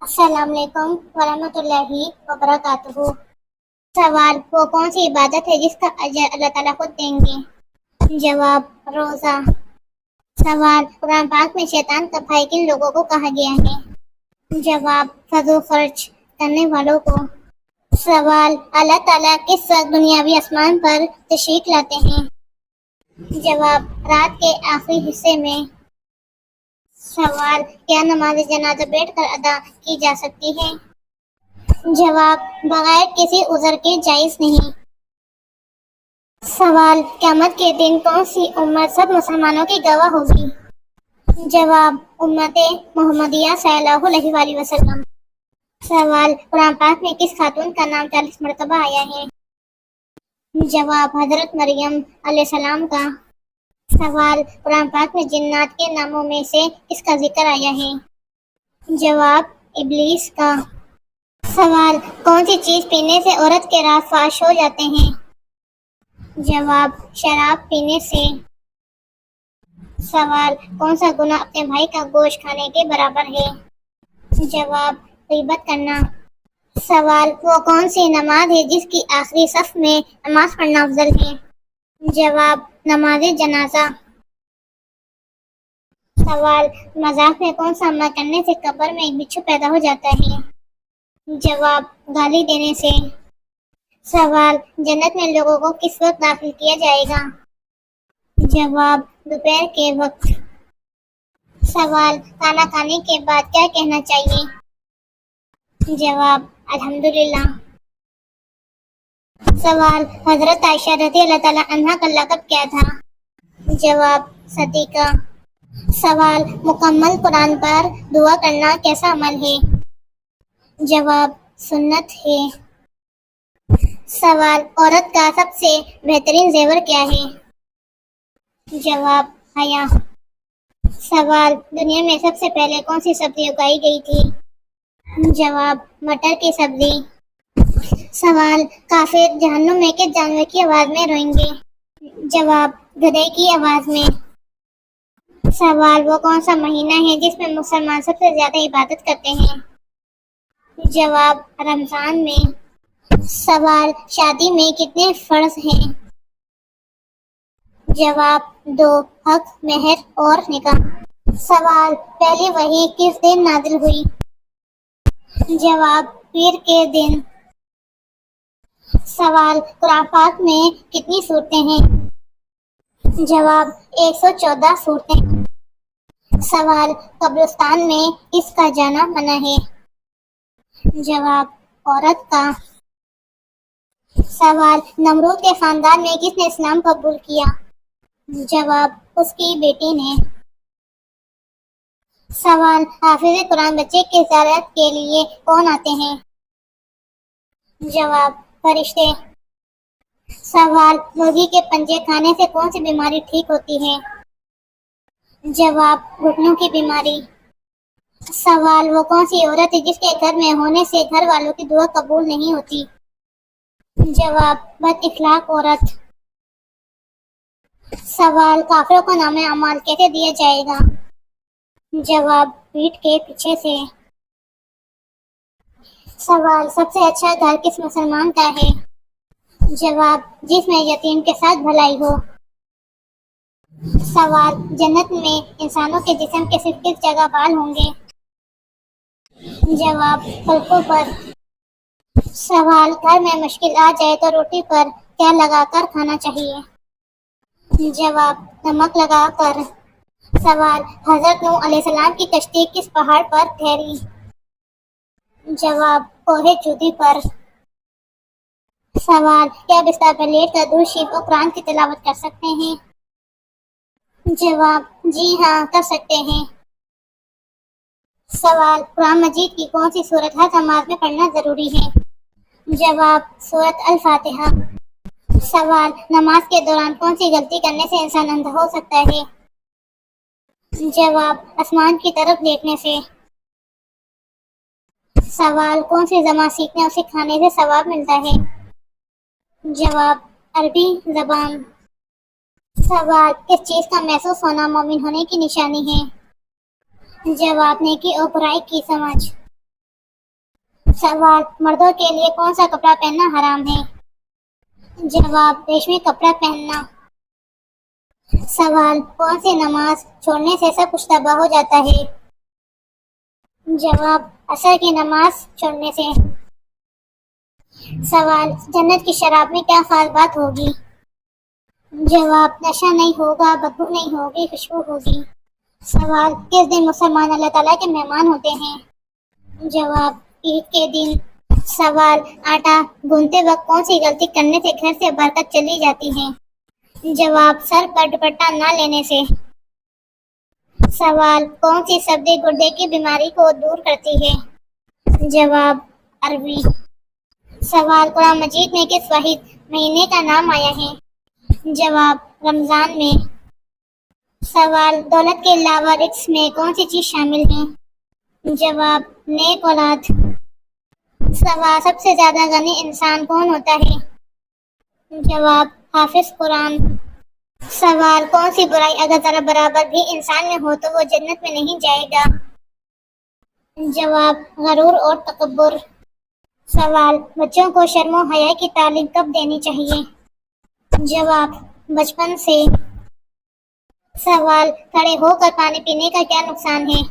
السلام علیکم ورحمۃ اللہ وبرکاتہ۔ سوال: وہ کون سی عبادت ہے جس کا اجر اللہ تعالیٰ خود دیں گے؟ جواب: روزہ۔ سوال: قرآن پاک میں شیطان کا بھائی کن لوگوں کو کہا گیا ہے؟ جواب: فضول خرچ کرنے والوں کو۔ سوال: اللہ تعالیٰ کس وقت دنیاوی آسمان پر تشریف لاتے ہیں؟ جواب: رات کے آخری حصے میں۔ سوال: کیا نماز جنازہ بیٹھ کر ادا کی جا سکتی ہے؟ جواب: بغیر کسی عذر کے جائز نہیں۔ سوال: قیامت کے دن کون سی امت سب مسلمانوں کی گواہ ہوگی؟ جواب: امت محمدیہ صلی اللہ علیہ وآلہ وسلم۔ سوال: قرآن پاک میں کس خاتون کا نام 40 مرتبہ آیا ہے؟ جواب: حضرت مریم علیہ السلام کا۔ سوال: قرآن پاک میں جنات کے ناموں میں سے کس کا ذکر آیا ہے؟ جواب: ابلیس کا۔ سوال: کون سی چیز پینے سے عورت کے راز فاش ہو جاتے ہیں؟ جواب: شراب پینے سے۔ سوال: کون سا گناہ اپنے بھائی کا گوشت کھانے کے برابر ہے؟ جواب: غیبت کرنا۔ سوال: وہ کون سی نماز ہے جس کی آخری صف میں نماز پڑھنا افضل ہے؟ جواب: نماز جنازہ۔ سوال: مذاق میں کون سا عمل کرنے سے قبر میں ایک بچھو پیدا ہو جاتا ہے؟ جواب: گالی دینے سے۔ سوال: جنت میں لوگوں کو کس وقت داخل کیا جائے گا؟ جواب: دوپہر کے وقت۔ سوال: کھانا کھانے کے بعد کیا کہنا چاہیے؟ جواب: الحمدللہ۔ سوال: حضرت عائشہ رضی اللہ تعالیٰ عنہا کا لقب کیا تھا؟ جواب: صدیقہ۔ سوال: مکمل قرآن پر دعا کرنا کیسا عمل ہے؟ جواب: سنت ہے۔ سوال: عورت کا سب سے بہترین زیور کیا ہے؟ جواب: حیا۔ سوال: دنیا میں سب سے پہلے کون سی سبزی اگائی گئی تھی؟ جواب: مٹر کی سبزی۔ سوال: کافر جہنم میں کس جانور کی آواز میں روئیں گے؟ جواب: گدھے کی آواز میں۔ سوال: وہ کون سا مہینہ ہے جس میں مسلمان سب سے زیادہ عبادت کرتے ہیں؟ جواب: رمضان میں۔ سوال: شادی میں کتنے فرض ہیں؟ جواب: 2، حق، مہر اور نکاح۔ سوال: پہلی وحی کس دن نازل ہوئی؟ جواب: پیر کے دن۔ سوال: قرآن پاک میں کتنی سورتیں ہیں؟ جواب: 114 سورتیں۔ سوال: قبرستان میں کس کا جانا منع ہے؟ جواب: عورت کا۔ سوال: نمرود کے خاندان میں کس نے اسلام قبول کیا؟ جواب: اس کی بیٹی نے۔ سوال: حافظ قرآن بچے کی زیارت کے لیے کون آتے ہیں؟ جواب: فرشتے۔ سوال: مرغی کے پنجے کھانے سے کون سی بیماری ٹھیک ہوتی ہے؟ جواب: گھٹنوں کی بیماری۔ سوال: وہ کون سی عورت ہے جس کے گھر میں ہونے سے گھر والوں کی دعا قبول نہیں ہوتی؟ جواب: بد اخلاق عورت۔ سوال: کافروں کو نام اعمال کیسے دیا جائے گا؟ جواب: پیٹھ کے پیچھے سے۔ سوال: سب سے اچھا گھر کس مسلمان کا ہے؟ جواب: جس میں یتیم کے ساتھ بھلائی ہو۔ سوال: جنت میں انسانوں کے جسم کے صرف کس جگہ بال ہوں گے؟ جواب: پلکوں پر۔ سوال: گھر میں مشکل آ جائے تو روٹی پر کیا لگا کر کھانا چاہیے؟ جواب: نمک لگا کر۔ سوال: حضرت نوح علیہ السلام کی کشتی کس پہاڑ پر ٹھہری؟ جواب: کوہ جودی پر۔ سوال: کیا بستر پر لیٹ کر درود شریف اور قرآن کی تلاوت کر سکتے ہیں؟ جواب: جی ہاں، کر سکتے ہیں۔ سوال: قرآن مجید کی کون سی سورت ہر نماز میں پڑھنا ضروری ہے؟ جواب: سورۃ الفاتحہ۔ سوال: نماز کے دوران کون سی غلطی کرنے سے انسان اندھا ہو سکتا ہے؟ جواب: آسمان کی طرف دیکھنے سے۔ سوال: کون سی زبان سیکھنے اور سکھانے سے ثواب ملتا ہے؟ جواب: عربی زبان۔ سوال: کس چیز کا محسوس ہونا مومن ہونے کی نشانی ہے؟ جواب: نیکی اور برائی کی سمجھ۔ سوال مردوں کے لیے کون سا کپڑا پہننا حرام ہے؟ جواب ریشمی کپڑا پہننا۔ سوال کون سی نماز چھوڑنے سے سب کچھ تباہ ہو جاتا ہے؟ جواب عصر کی نماز چھوڑنے سے۔ سوال جنت کی شراب میں کیا خاص بات ہوگی؟ جواب نشہ نہیں ہوگا، بدبو نہیں ہوگی، خوشبو ہوگی۔ سوال کس دن مسلمان اللہ تعالیٰ کے مہمان ہوتے ہیں؟ جواب عید کے دن۔ سوال آٹا گوندتے وقت کون سی غلطی کرنے سے گھر سے برکت چلی جاتی ہے؟ جواب سر پر دوپٹہ نہ لینے سے۔ سوال کون سی سبزی گردے کی بیماری کو دور کرتی ہے؟ جواب اروی۔ سوال قرآن مجید میں کس واحد مہینے کا نام آیا ہے؟ جواب رمضان میں۔ سوال دولت کے علاوہ رزق میں کون سی چیز شامل ہے؟ جواب نیک اولاد۔ سوال سب سے زیادہ غنی انسان کون ہوتا ہے؟ جواب حافظ قرآن۔ سوال کون سی برائی اگر ذرا برابر بھی انسان میں ہو تو وہ جنت میں نہیں جائے گا؟ جواب غرور اور تکبر۔ سوال بچوں کو شرم و حیا کی تعلیم کب دینی چاہیے؟ جواب بچپن سے۔ سوال کھڑے ہو کر پانی پینے کا کیا نقصان ہے؟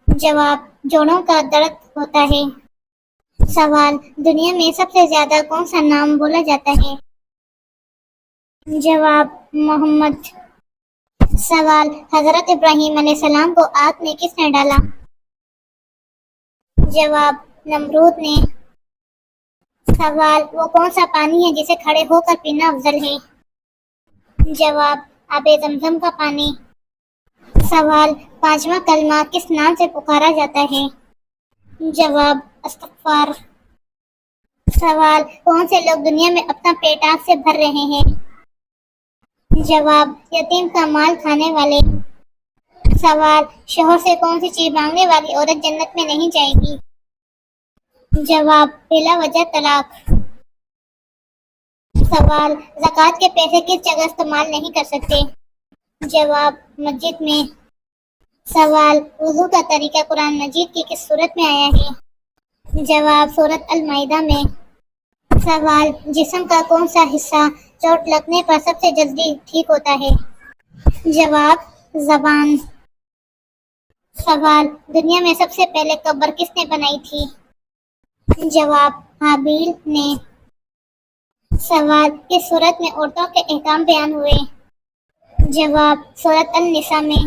جواب جوڑوں کا درد ہوتا ہے۔ سوال دنیا میں سب سے زیادہ کون سا نام بولا جاتا ہے؟ جواب محمد۔ سوال حضرت ابراہیم علیہ السلام کو آگ میں کس نے ڈالا؟ جواب نمرود نے۔ سوال وہ کون سا پانی ہے جسے کھڑے ہو کر پینا افضل ہے؟ جواب آب زمزم کا پانی۔ سوال پانچواں کلمہ کس نام سے پکارا جاتا ہے؟ جواب استغفار۔ سوال کون سے لوگ دنیا میں اپنا پیٹ آگ سے بھر رہے ہیں؟ جواب یتیم کا مال کھانے والے۔ سوال شوہر سے کون سی چیز مانگنے والی عورت جنت میں نہیں جائے گی؟ جواب بلا وجہ طلاق۔ سوال زکوٰۃ کے پیسے کس جگہ استعمال نہیں کر سکتے؟ جواب مسجد میں۔ سوال وضو کا طریقہ قرآن مجید کی کس سورت میں آیا ہے؟ جواب سورۃ المائدہ میں۔ سوال جسم کا کون سا حصہ چوٹ لگنے پر سب سے جلدی ٹھیک ہوتا ہے؟ جواب زبان۔ سوال دنیا میں سب سے پہلے قبر کس نے بنائی تھی؟ جواب حابیل نے۔ سوال کس سورت میں عورتوں کے احکام بیان ہوئے؟ جواب سورۃ النساء میں۔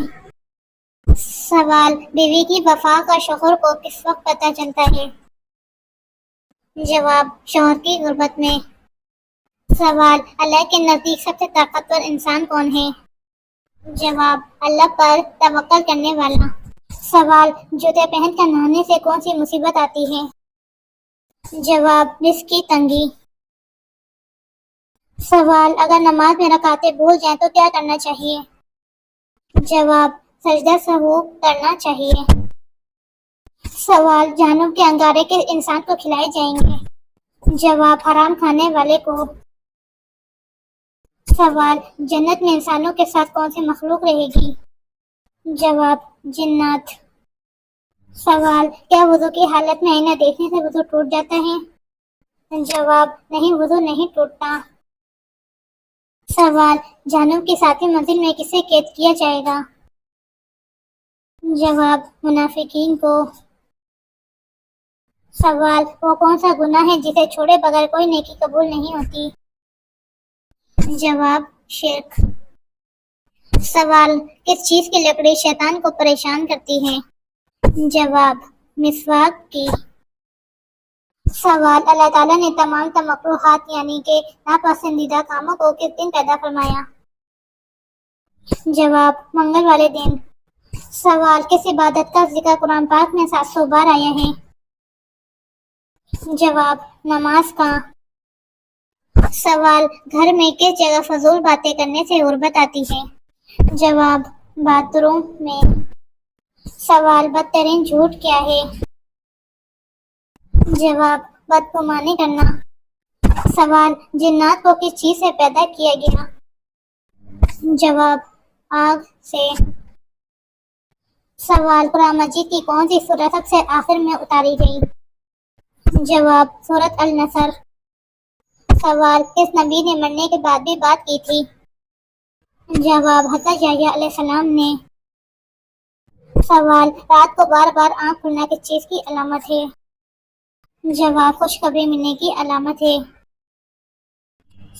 سوال بیوی کی وفا کا شوہر کو کس وقت پتہ چلتا ہے؟ جواب شوہر کی غربت میں۔ سوال اللہ کے نزدیک سب سے طاقتور انسان کون ہے؟ جواب اللہ پر توکل کرنے والا۔ سوال جوتے پہن کر نہانے سے کون سی مصیبت آتی ہے؟ جواب رزق کی تنگی۔ سوال اگر نماز میں رکعتیں بھول جائیں تو کیا کرنا چاہیے؟ جواب سجدہ سہو کرنا چاہیے۔ سوال جہنم کے انگارے کس انسان کو کھلائے جائیں گے؟ جواب حرام کھانے والے کو۔ سوال جنت میں انسانوں کے ساتھ کون سی مخلوق رہے گی؟ جواب جنات۔ سوال کیا وضو کی حالت میں آئینہ دیکھنے سے وضو ٹوٹ جاتا ہے؟ جواب نہیں، وضو نہیں ٹوٹتا۔ سوال جہنم کی ساتویں منزل میں کسے قید کیا جائے گا؟ جواب منافقین کو۔ سوال وہ کون سا گناہ ہے جسے چھوڑے بغیر کوئی نیکی قبول نہیں ہوتی؟ جواب شرک۔ سوال کس چیز کی لکڑی شیطان کو پریشان کرتی ہے؟ جواب مسواک کی۔ سوال اللہ تعالیٰ نے تمام مکروہات یعنی کہ ناپسندیدہ کاموں کو کس دن پیدا فرمایا؟ جواب منگل والے دن۔ سوال کس عبادت کا ذکر قرآن پاک میں 700 بار آیا ہے؟ جواب نماز کا۔ سوال گھر میں کس جگہ فضول باتیں کرنے سے غربت آتی ہے؟ جواب باتھ روم میں۔ سوال بدترین جھوٹ کیا ہے؟ جواب بدگمانی کرنا۔ سوال جنات کو کس چیز سے پیدا کیا گیا؟ جواب آگ سے۔ سوال قرآن مجید کی کون سی سورہ سب سے آخر میں اتاری گئی؟ جواب سورۃ النصر۔ سوال کس نبی نے مرنے کے بعد بھی بات کی تھی؟ جواب حضرت یحییٰ علیہ السلام نے۔ سوال رات کو بار بار آنکھ کھلنا کس چیز کی علامت ہے؟ جواب خوشخبری ملنے کی علامت ہے۔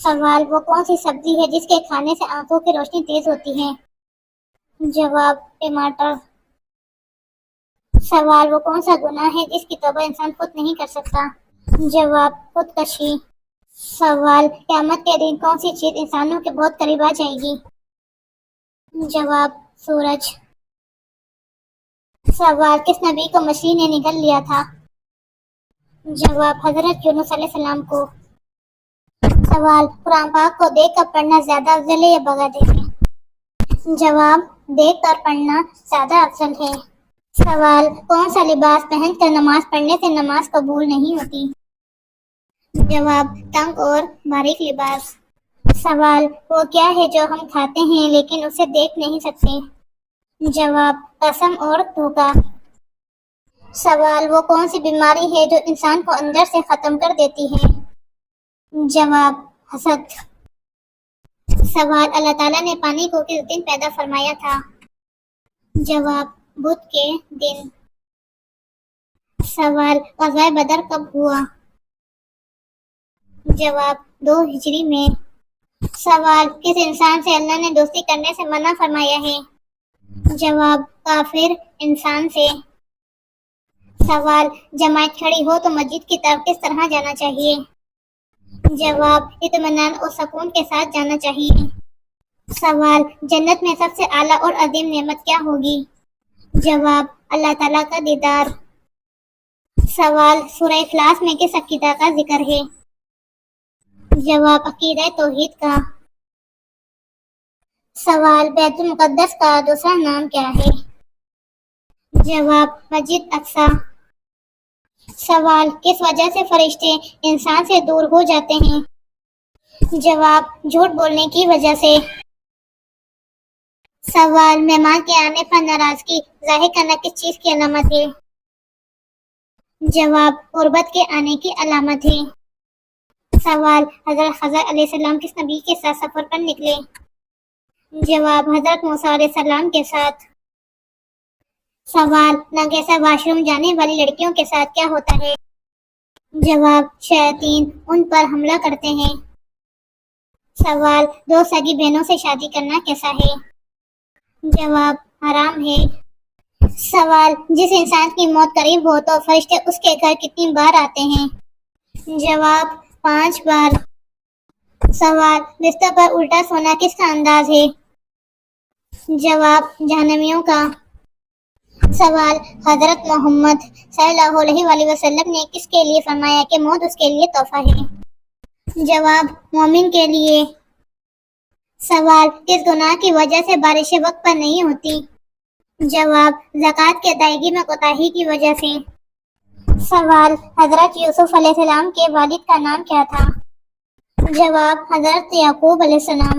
سوال وہ کون سی سبزی ہے جس کے کھانے سے آنکھوں کی روشنی تیز ہوتی ہے؟ جواب ٹماٹر۔ سوال وہ کون سا گناہ ہے جس کی توبہ انسان خود نہیں کر سکتا؟ جواب خودکشی۔ سوال قیامت کے دن کون سی چیز انسانوں کے بہت قریب آ جائے گی؟ جواب سورج۔ سوال کس نبی کو مچھلی نے نگل لیا تھا؟ جواب حضرت یونس علیہ السلام کو۔ سوال قرآن پاک کو دیکھ کر پڑھنا زیادہ افضل ہے یا بغیر دیکھے؟ جواب دیکھ کر پڑھنا زیادہ افضل ہے۔ سوال کون سا لباس پہن کر نماز پڑھنے سے نماز قبول نہیں ہوتی؟ جواب تنگ اور باریک لباس۔ سوال وہ کیا ہے جو ہم کھاتے ہیں لیکن اسے دیکھ نہیں سکتے؟ جواب قسم اور دھوکہ۔ سوال وہ کون سی بیماری ہے جو انسان کو اندر سے ختم کر دیتی ہے؟ جواب حسد۔ سوال اللہ تعالیٰ نے پانی کو کس دن پیدا فرمایا تھا؟ جواب بدھ کے دن۔ سوال غزوہ بدر کب ہوا؟ جواب 2 ہجری میں۔ سوال کس انسان سے اللہ نے دوستی کرنے سے منع فرمایا ہے؟ جواب کافر انسان سے۔ سوال جماعت کھڑی ہو تو مسجد کی طرف کس طرح جانا چاہیے؟ جواب اطمینان اور سکون کے ساتھ جانا چاہیے۔ سوال جنت میں سب سے اعلیٰ اور عظیم نعمت کیا ہوگی؟ جواب اللہ تعالیٰ کا دیدار۔ سوال سورہ اخلاص میں کس عقیدہ کا ذکر ہے؟ جواب عقیدہ توحید کا۔ سوال بیت المقدس کا دوسرا نام کیا ہے؟ جواب مسجد اقصی۔ سوال کس وجہ سے فرشتے انسان سے دور ہو جاتے ہیں؟ جواب جھوٹ بولنے کی وجہ سے۔ سوال مہمان کے آنے پر ناراضگی ظاہر کرنا کس چیز کی علامت ہے؟ جواب غربت کے آنے کی علامت ہے۔ سوال حضرت خضر علیہ السلام کس نبی کے ساتھ سفر پر نکلے؟ جواب حضرت موسیٰ علیہ السلام کے ساتھ۔ سوال ننگے واش روم جانے والی لڑکیوں کے ساتھ کیا ہوتا ہے؟ جواب شیاطین ان پر حملہ کرتے ہیں۔ سوال 2 سگی بہنوں سے شادی کرنا کیسا ہے؟ جواب حرام ہے۔ سوال جس انسان کی موت قریب ہو تو فرشتے اس کے گھر کتنی بار آتے ہیں؟ جواب 5 بار۔ سوال بستر پر الٹا سونا کس کا انداز ہے؟ جواب جہنمیوں کا۔ سوال حضرت محمد صلی اللہ علیہ وسلم نے کس کے لیے فرمایا کہ موت اس کے لیے تحفہ ہے؟ جواب مومن کے لیے۔ سوال کس گناہ کی وجہ سے بارشیں وقت پر نہیں ہوتی؟ جواب زکوٰۃ کی ادائیگی میں کوتاہی کی وجہ سے۔ سوال حضرت یوسف علیہ السلام کے والد کا نام کیا تھا؟ جواب حضرت یعقوب علیہ السلام۔